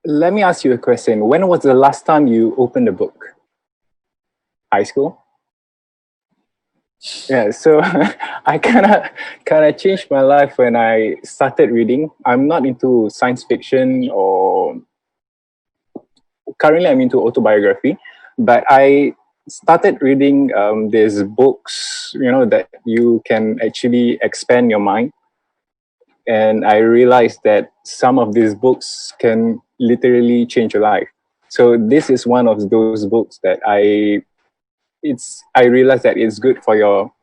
Let me ask you a question. When was the last time you opened a book? High school? Yeah, so I kind of changed my life when I started reading. I'm not into science fiction, or currently I'm into autobiography, but I started reading these books, that you can actually expand your mind. And I realized that some of these books can literally change your life. So this is one of those books that I realized that it's good for your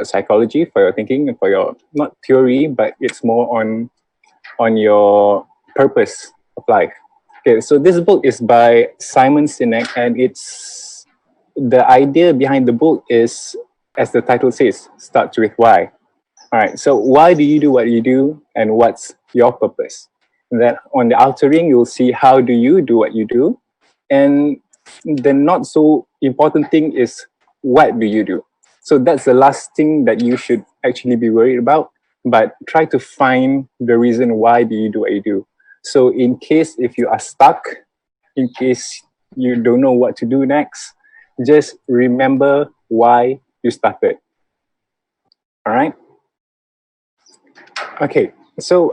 psychology, for your thinking, and for your, not theory, but it's more on your purpose of life. Okay, so this book is by Simon Sinek, and it's the idea behind the book is, as the title says, starts with why. All right, so why do you do what you do, and what's your purpose? And then on the outer ring, you'll see how do you do what you do, and the not so important thing is what do you do. So that's the last thing that you should actually be worried about. But try to find the reason why do you do what you do. So in case if you are stuck, in case you don't know what to do next, just remember why you started. All right. Okay. So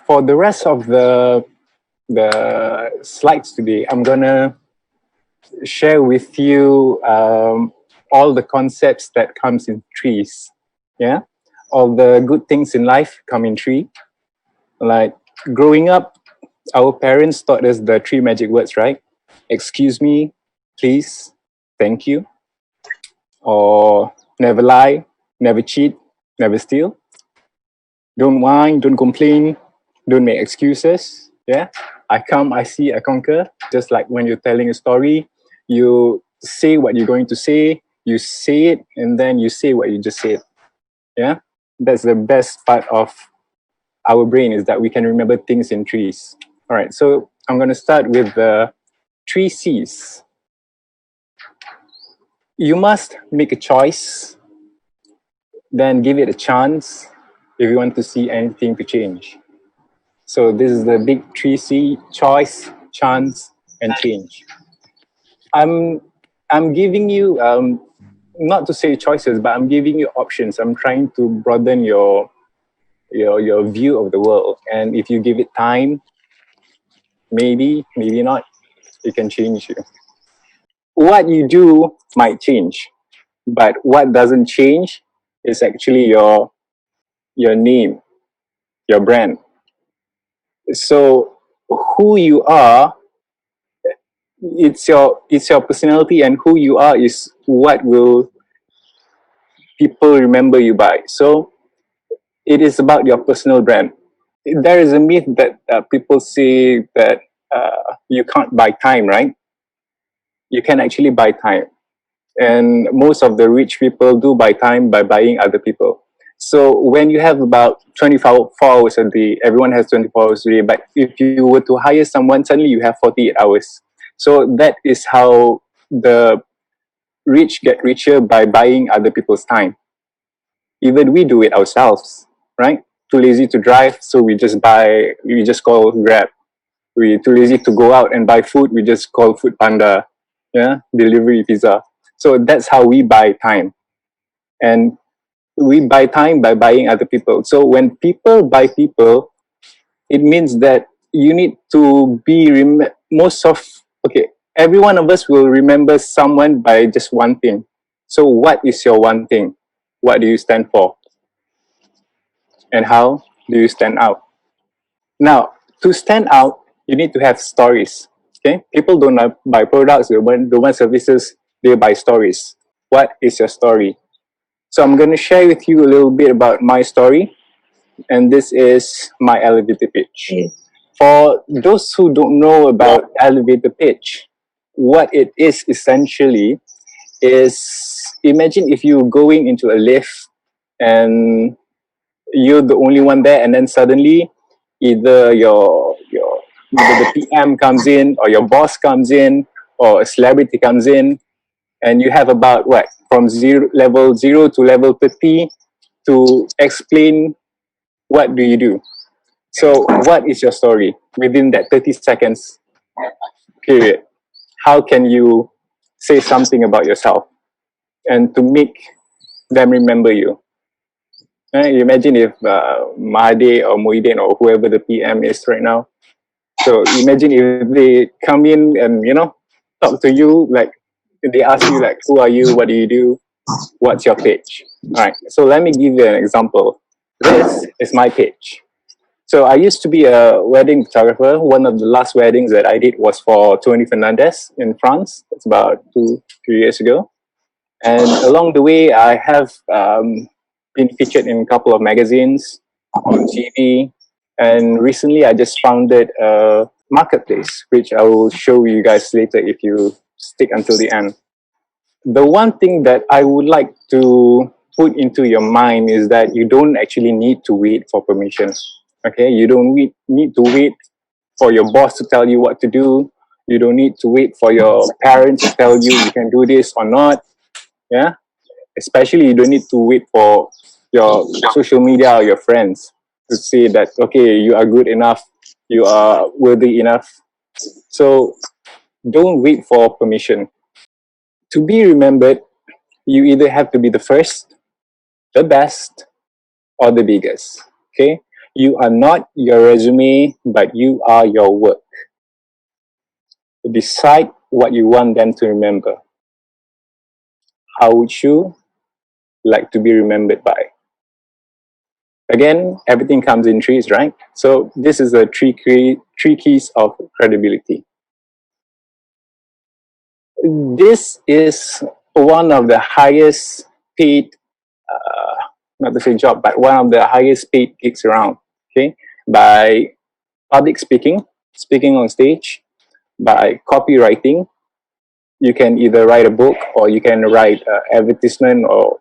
for the rest of the slides today, I'm gonna share with you all the concepts that comes in trees. Yeah, all the good things in life come in tree. Like growing up, our parents taught us the three magic words, right? Excuse me, please, thank you, or never lie, never cheat, never steal. Don't whine, don't complain, don't make excuses. Yeah, I come, I see, I conquer. Just like when you're telling a story, you say what you're going to say, you say it, and then you say what you just said. Yeah, that's the best part of our brain, is that we can remember things in trees. All right, so I'm going to start with the three C's. You must make a choice, then give it a chance if you want to see anything to change. So this is the big 3C: choice, chance, and change. I'm giving you not to say choices, but I'm giving you options. I'm trying to broaden your view of the world. And if you give it time, maybe not, it can change you. What you do might change, but what doesn't change is actually your name, your brand. So who you are, it's your personality, and who you are is what will people remember you by. So it is about your personal brand. There is a myth that people say that you can't buy time, right? You can actually buy time, and most of the rich people do buy time by buying other people. So when you have about 24 hours a day, everyone has 24 hours a day, but if you were to hire someone, suddenly you have 48 hours. So that is how the rich get richer, by buying other people's time. Even we do it ourselves, right? Too lazy to drive, so we just call Grab. We too lazy to go out and buy food, we just call Food Panda, yeah, delivery pizza. So that's how we buy time. And we buy time by buying other people. So when people buy people, it means that you need to be every one of us will remember someone by just one thing. So what is your one thing? What do you stand for? And how do you stand out? Now, to stand out, you need to have stories. Okay, people don't buy products, they don't want services, they buy stories. What is your story? So I'm going to share with you a little bit about my story, and this is my elevator pitch. For those who don't know about elevator pitch, what it is essentially is, imagine if you're going into a lift and you're the only one there, and then suddenly either either the PM comes in, or your boss comes in, or a celebrity comes in, and you have about from level 0 to level 30 to explain what do you do. So what is your story? within that 30 seconds period, how can you say something about yourself and to make them remember you? You imagine if Mahdi or Muhyiddin or whoever the PM is right now. So imagine if they come in and, talk to you, like they ask you like, who are you? What do you do? What's your pitch? All right. So let me give you an example. This is my pitch. So I used to be a wedding photographer. One of the last weddings that I did was for Tony Fernandez in France. That's about 2-3 years ago. And along the way, I have been featured in a couple of magazines, on TV, and recently I just founded a marketplace, which I will show you guys later if you stick until the end. The one thing that I would like to put into your mind is that you don't actually need to wait for permission. Okay, you don't need to wait for your boss to tell you what to do. You don't need to wait for your parents to tell you can do this or not. Yeah, especially you don't need to wait for your social media or your friends to say that, okay, you are good enough, you are worthy enough. So don't wait for permission. To be remembered, you either have to be the first, the best, or the biggest. Okay, you are not your resume, but you are your work. Decide what you want them to remember. How would you like to be remembered by? Again, everything comes in threes, right? So this is the three keys of credibility. This is one of the highest paid, not to say job, but one of the highest paid gigs around. Okay, by public speaking, speaking on stage, by copywriting. You can either write a book or you can write advertisement, or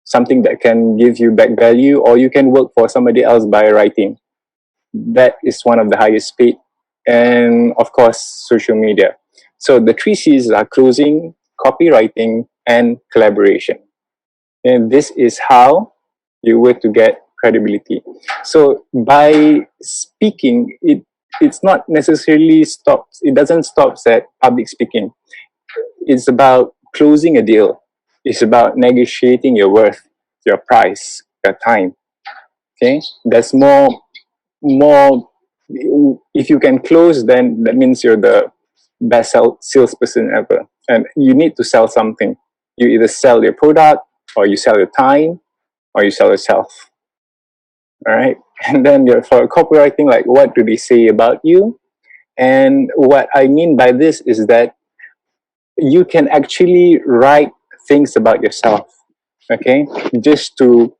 something that can give you back value, or you can work for somebody else by writing. That is one of the highest paid. And of course, social media. So the three C's are closing, copywriting, and collaboration. And this is how you were to get credibility. So by speaking, it's not necessarily stops. It doesn't stop at public speaking. It's about closing a deal. It's about negotiating your worth, your price, your time. Okay, there's more. If you can close, then that means you're the best salesperson ever. And you need to sell something. You either sell your product, or you sell your time, or you sell yourself. All right. And then for copywriting, like what do they say about you? And what I mean by this is that you can actually write things about yourself. Okay, just to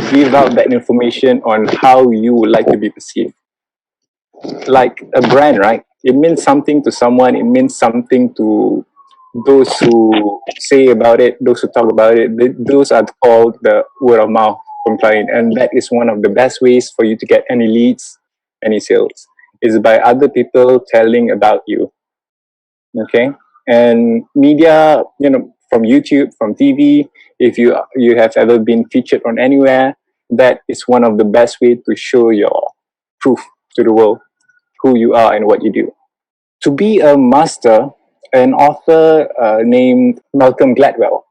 give out that information on how you would like to be perceived. Like a brand, right? It means something to someone. It means something to those who say about it, those who talk about it. Those are called the word of mouth from client, and that is one of the best ways for you to get any leads, any sales, is by other people telling about you. Okay, and media, from YouTube, from TV. If you have ever been featured on anywhere, that is one of the best way to show your proof to the world, who you are and what you do. To be a master, an author named Malcolm Gladwell,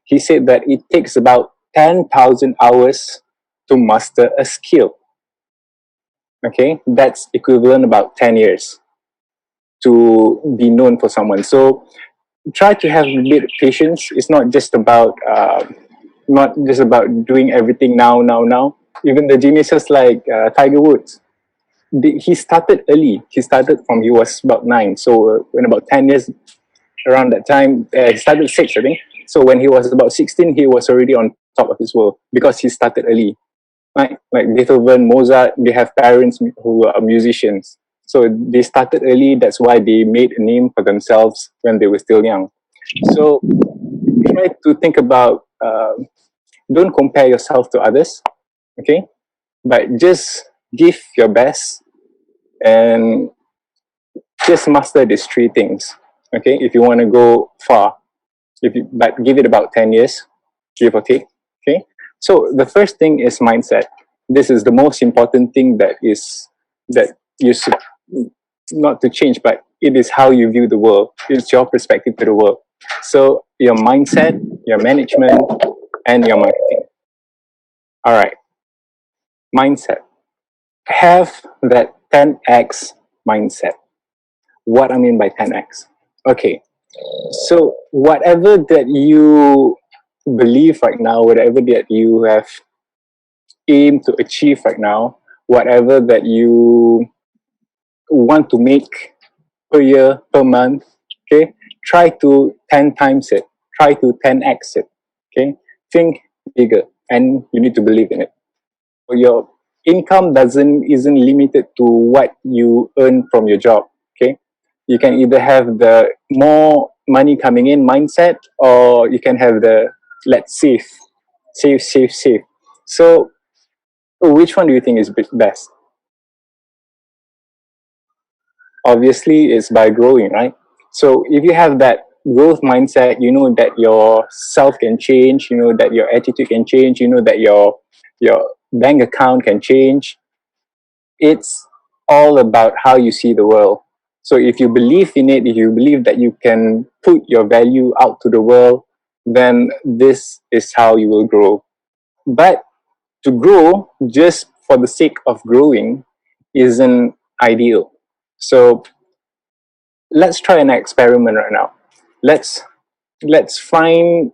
he said that it takes about 10,000 hours to master a skill. Okay, that's equivalent about 10 years to be known for someone. So try to have a bit of patience. It's not just about doing everything now. Even the geniuses like Tiger Woods, he started early. He started from he was about 9. So in about 10 years, around that time, he started 6, I think. So when he was about 16, he was already on top of his world because he started early. Right? Like Beethoven, Mozart, they have parents who are musicians. So they started early. That's why they made a name for themselves when they were still young. So try to think about, don't compare yourself to others, okay? But just give your best and just master these 3 things, okay? If you want to go far, but give it about 10 years, give or take, okay? So the first thing is mindset. This is the most important thing that is that you should not to change, but it is how you view the world. It's your perspective to the world. So your mindset, your management, and your marketing. All right, mindset. Have that 10x mindset. What I mean by 10x. Okay, so whatever that you believe right now, whatever that you have aimed to achieve right now, whatever that you want to make per year, per month, okay, try to 10 times it, try to 10x it, okay, think bigger, and you need to believe in it. Your income isn't limited to what you earn from your job, okay. You can either have the more money coming in mindset, or you can have the let's save. So which one do you think is best? Obviously it's by growing, right? So if you have that growth mindset, you know that your self can change, you know that your attitude can change, you know that your bank account can change. It's all about how you see the world. So if you believe in it, if you believe that you can put your value out to the world, then this is how you will grow. But to grow just for the sake of growing isn't ideal. So let's try an experiment right now. Let's let's find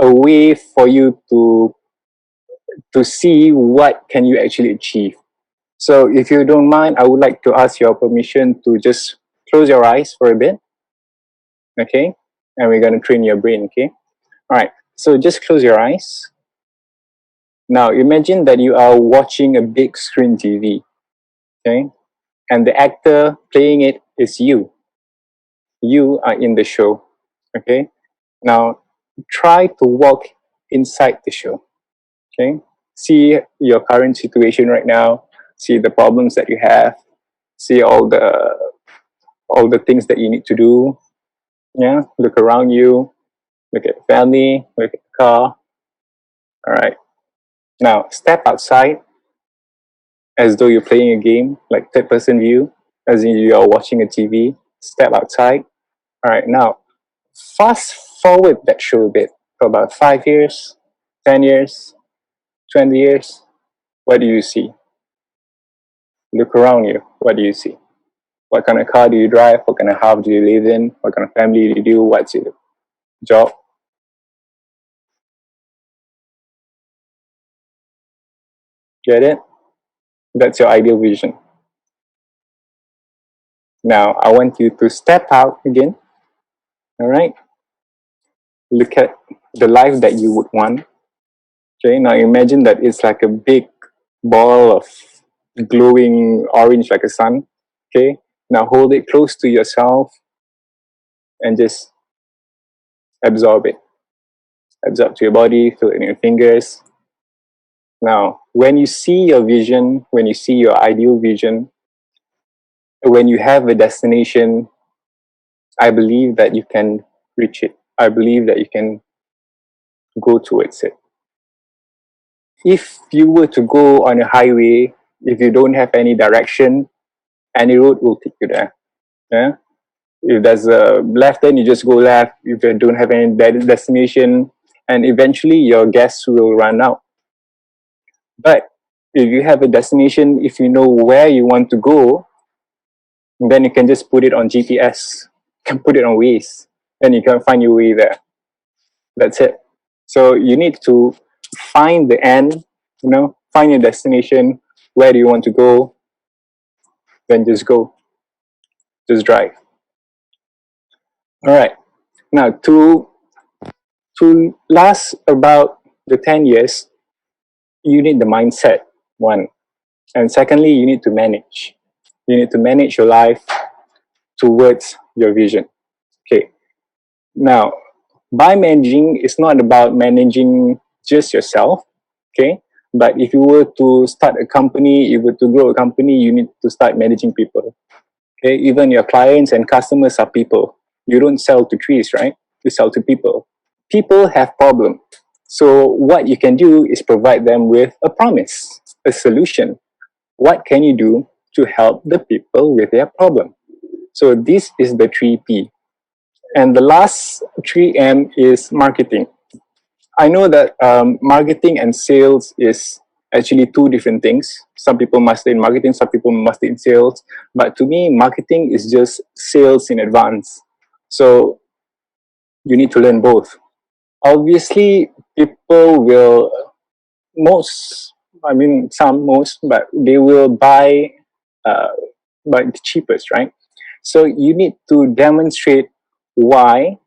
a way for you to see what can you actually achieve. So if you don't mind, I would like to ask your permission to just close your eyes for a bit, okay? And we're going to train your brain, okay? All right, so just close your eyes. Now imagine that you are watching a big screen TV, okay? And the actor playing it is you. You are in the show, okay? Now try to walk inside the show, okay? See your current situation right now, see the problems that you have, see all the things that you need to do. Yeah, look around you, look at family, look at the car. All right, now step outside as though you're playing a game, like third person view, as in you are watching a TV. Step outside. All right, now fast forward that show a bit for about 5 years, 10 years, 20 years. What do you see? Look around you. What do you see? What kind of car do you drive? What kind of house do you live in? What kind of family do you do? What's your job? Get it? That's your ideal vision. Now, I want you to step out again. All right? Look at the life that you would want. Okay, now imagine that it's like a big ball of glowing orange like a sun. Okay, now hold it close to yourself and just absorb it. Absorb to your body, feel it in your fingers. Now, when you see your vision, when you see your ideal vision, when you have a destination, I believe that you can reach it. I believe that you can go towards it. If you were to go on a highway, if you don't have any direction, any road will take you there. Yeah? If there's a left turn, you just go left. If you don't have any destination, and eventually your gas will run out. But if you have a destination, if you know where you want to go, then you can just put it on GPS, you can put it on Waze, and you can find your way there. That's it. So you need to find the end, find your destination, where do you want to go, then just go, just drive. All right. Now to last about the 10 years, you need the mindset, one. And secondly, you need to manage. You need to manage your life towards your vision. Okay. Now, by managing, it's not about managing just yourself. Okay. But if you were to start a company, if you were to grow a company, you need to start managing people. Okay. Even your clients and customers are people. You don't sell to trees, right? You sell to people. People have problems. So what you can do is provide them with a promise, a solution. What can you do to help the people with their problem. So this is the 3P. And the last 3M is marketing. I know that marketing and sales is actually two different things. Some people master in marketing, some people master in sales. But to me, marketing is just sales in advance. So you need to learn both. Obviously, people will most, but they will uh, buy the cheapest, right? So you need to demonstrate why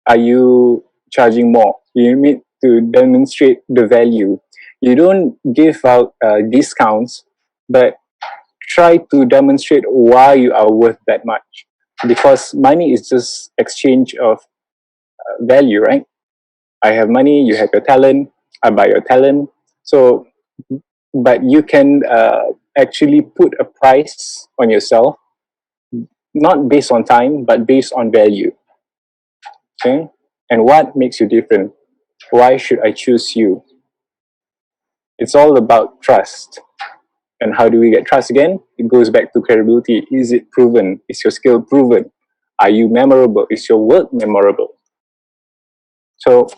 are you charging more. You need to demonstrate the value. You don't give out discounts, but try to demonstrate why you are worth that much. Because money is just exchange of value, right? I have money, you have your talent, I buy your talent. So, but you can actually put a price on yourself, not based on time, but based on value. Okay? And what makes you different? Why should I choose you? It's all about trust. And how do we get trust again? It goes back to credibility. Is it proven? Is your skill proven? Are you memorable? Is your work memorable? So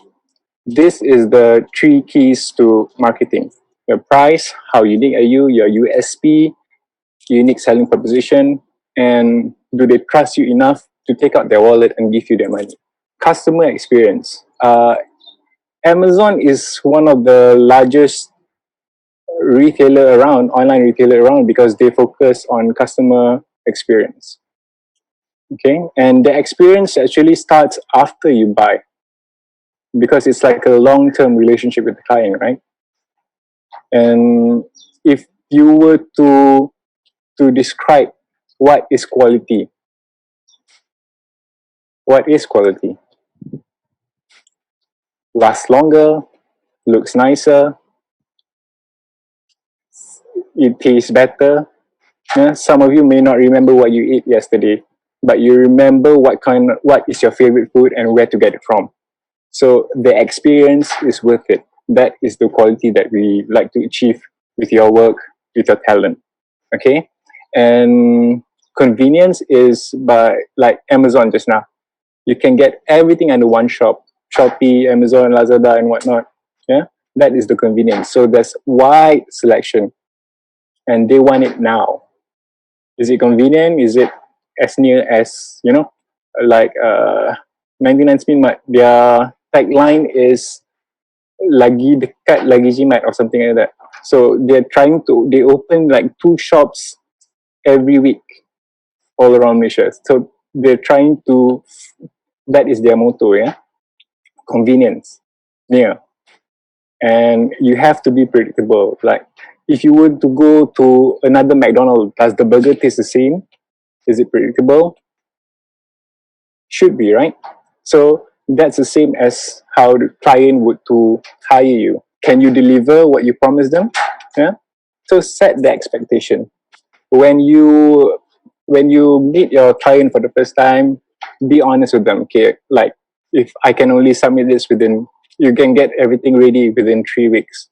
this is the three keys to marketing. Your price, how unique are you, your USP, unique selling proposition, and do they trust you enough to take out their wallet and give you their money? Customer experience. Amazon is one of the largest online retailer around, because they focus on customer experience. Okay, and the experience actually starts after you buy, because it's like a long-term relationship with the client, right? And if you were to describe what is quality, what is quality? Lasts longer, looks nicer, it tastes better. Yeah, some of you may not remember what you ate yesterday, but you remember what is your favorite food and where to get it from. So the experience is worth it. That is the quality that we like to achieve with your work, with your talent. Okay, and convenience is by like Amazon just now. You can get everything under one shop: Shopee, Amazon, Lazada, and whatnot. Yeah, that is the convenience. So there's wide selection, and they want it now. Is it convenient? Is it as near as, like 99 Spin Mart? Their tagline is lagi dekat lagi jimat, or something like that. So they open like 2 shops every week all around Malaysia. So they're trying to, that is their motto, yeah? Convenience, near. And you have to be predictable. Like, if you were to go to another McDonald's, does the burger taste the same? Is it predictable? Should be, right? So that's the same as how the client would to hire you. Can you deliver what you promised them? Yeah. So set the expectation. When you meet your client for the first time, be honest with them. Okay, like, if I can only submit this within, you can get everything ready within 3 weeks,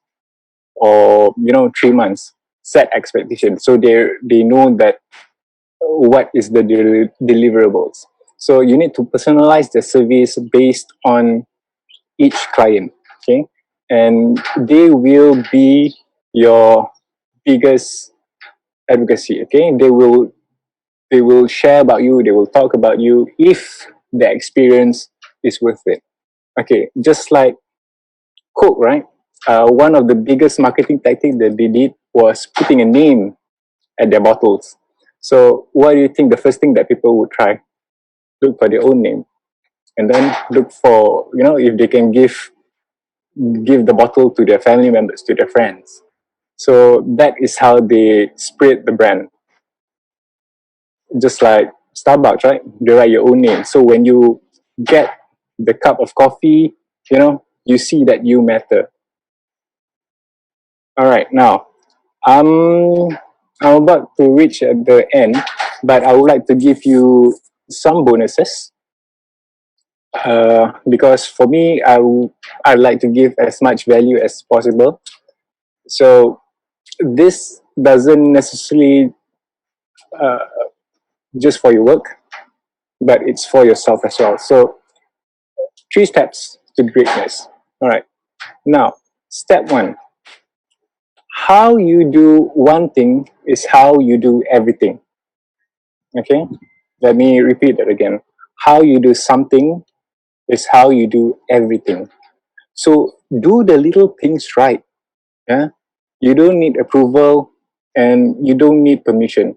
or 3 months. Set expectation so they know that what is the deliverables. So you need to personalize the service based on each client. Okay, and they will be your biggest advocacy. Okay, they will share about you, they will talk about you if the experience is worth it. Okay, just like Coke, right? One of the biggest marketing tactics that they did was putting a name at their bottles. So what do you think the first thing that people would try? Look for their own name, and then look for, if they can give the bottle to their family members, to their friends. So that is how they spread the brand. Just like Starbucks, right? They write your own name. So when you get the cup of coffee, you see that you matter. All right, now I'm about to reach at the end, but I would like to give you some bonuses. Because for me, I like to give as much value as possible. So this doesn't necessarily uh, just for your work, but it's for yourself as well. So 3 steps to greatness. All right. Now, step 1, how you do one thing is how you do everything. Okay. Let me repeat that again. How you do something is how you do everything. So do the little things right. Yeah. You don't need approval and you don't need permission.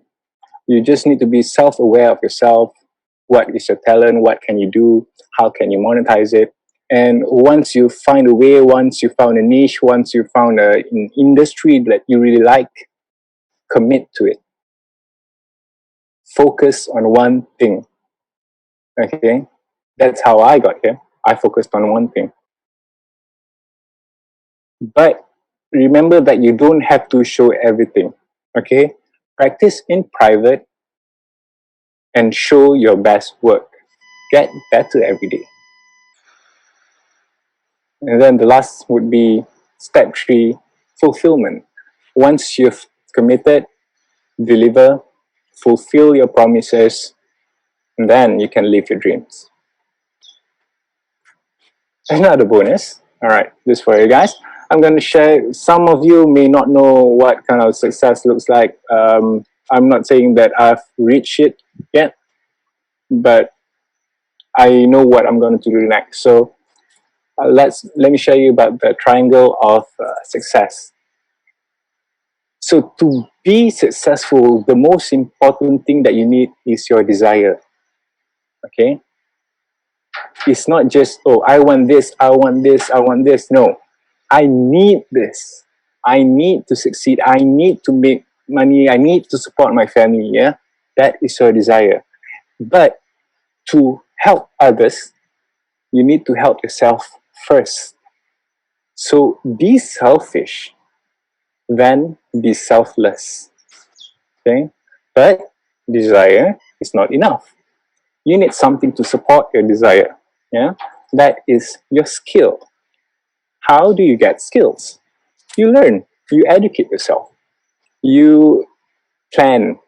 You just need to be self-aware of yourself. What is your talent? What can you do? How can you monetize it? And once you find a way, once you found a niche, once you found an industry that you really like, commit to it. Focus on one thing. Okay? That's how I got here. I focused on one thing. But remember that you don't have to show everything. Okay? Practice in private and show your best work. Get better every day. And then the last would be step 3, fulfillment. Once you've committed, deliver, fulfill your promises, and then you can live your dreams. Another bonus. All right, this for you guys. I'm going to share. Some of you may not know what kind of success looks like. I'm not saying that I've reached it yet, but I know what I'm going to do next. So let me share you about the triangle of success. So to be successful, the most important thing that you need is your desire. Okay? It's not just, oh, I want this, I want this, I want this. No, I need this. I need to succeed. I need to make money. I need to support my family. Yeah? That is your desire. But to help others, you need to help yourself first. So be selfish, then be selfless. Okay? But desire is not enough. You need something to support your desire. Yeah? That is your skill. How do you get skills? You learn, you educate yourself. You plan.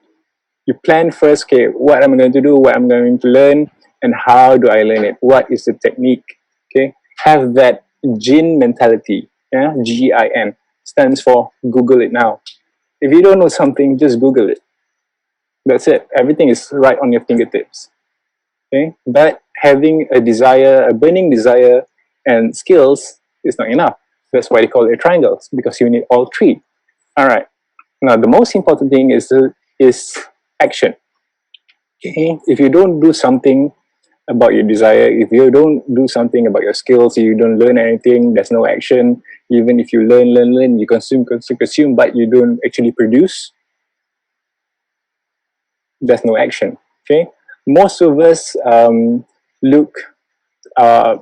You plan first, okay, what am I going to do, what I'm going to learn, and how do I learn it? What is the technique? Okay? Have that GIN mentality. Yeah? GIN stands for Google it now. If you don't know something, just Google it. That's it. Everything is right on your fingertips. Okay? But having a desire, a burning desire, and skills is not enough. That's why they call it triangles, because you need all 3. All right. Now, the most important thing is action. Okay? If you don't do something about your desire, if you don't do something about your skills, you don't learn anything, there's no action. Even if you learn, you consume, but you don't actually produce, there's no action. Okay? Most of us look uh,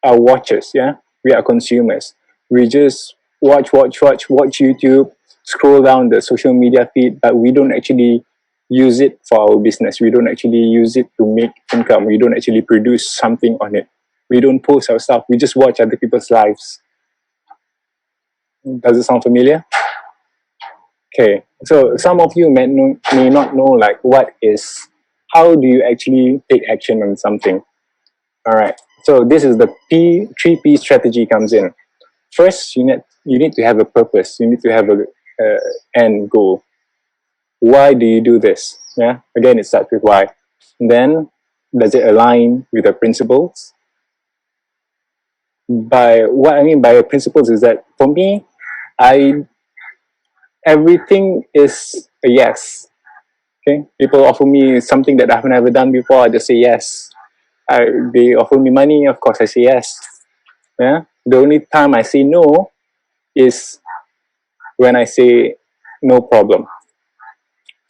are watchers. Yeah, we are consumers. We just watch YouTube, scroll down the social media feed, but we don't actually use it for our business. We don't actually use it to make income. We don't actually produce something on it. We don't post our stuff. We just watch other people's lives. Does it sound familiar? Okay, so some of you may not know like how do you actually take action on something. All right, so this is the 3P strategy comes in. First, you need to have a purpose. You need to have a end goal. Why do you do this? Yeah, again, it starts with why. And then, does it align with the principles? By what I mean by principles is that for me, everything is a yes. Okay, people offer me something that I've never done before. I just say yes. They offer me money, of course I say yes. Yeah. The only time I say no is when I say no problem,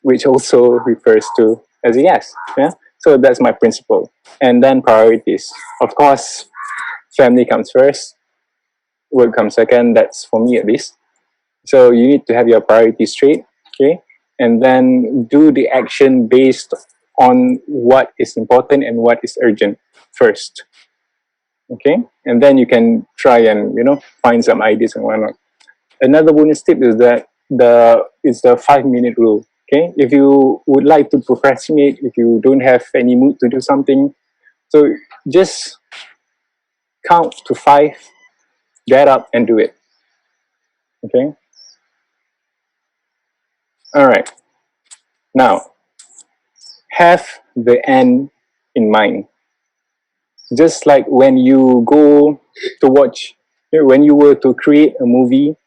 which also refers to as a yes. Yeah. So that's my principle. And then priorities. Of course, family comes first, work comes second. That's for me at least. So you need to have your priorities straight. Okay. And then do the action based on what is important and what is urgent first. Okay. And then you can try and find some ideas and whatnot. Another bonus tip is that it's the 5-minute rule. Okay, if you would like to procrastinate, if you don't have any mood to do something, so just count to 5, get up and do it. Okay. All right. Now, have the end in mind. Just like when you go to watch, when you were to create a movie,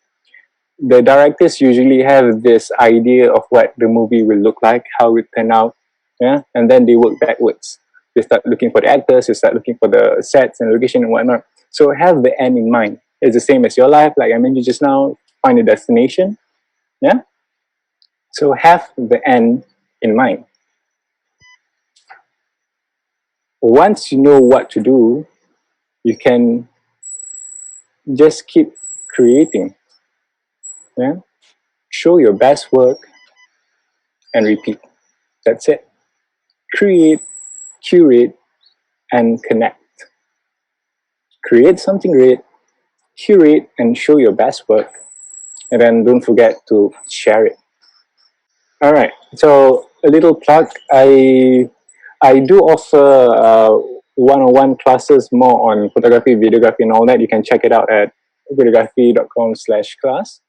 the directors usually have this idea of what the movie will look like, how it turn out, yeah, and then they work backwards. They start looking for the actors, they start looking for the sets and location and whatnot. So have the end in mind. It's the same as your life, like I mentioned just now. Find a destination, yeah. So have the end in mind. Once you know what to do, you can just keep creating, yeah. Show your best work and repeat. That's it. Create, curate, and connect. Create something great, curate and show your best work, and then don't forget to share it. All right. So a little plug. I do offer one-on-one classes more on photography, videography, and all that. You can check it out at videography.com/class.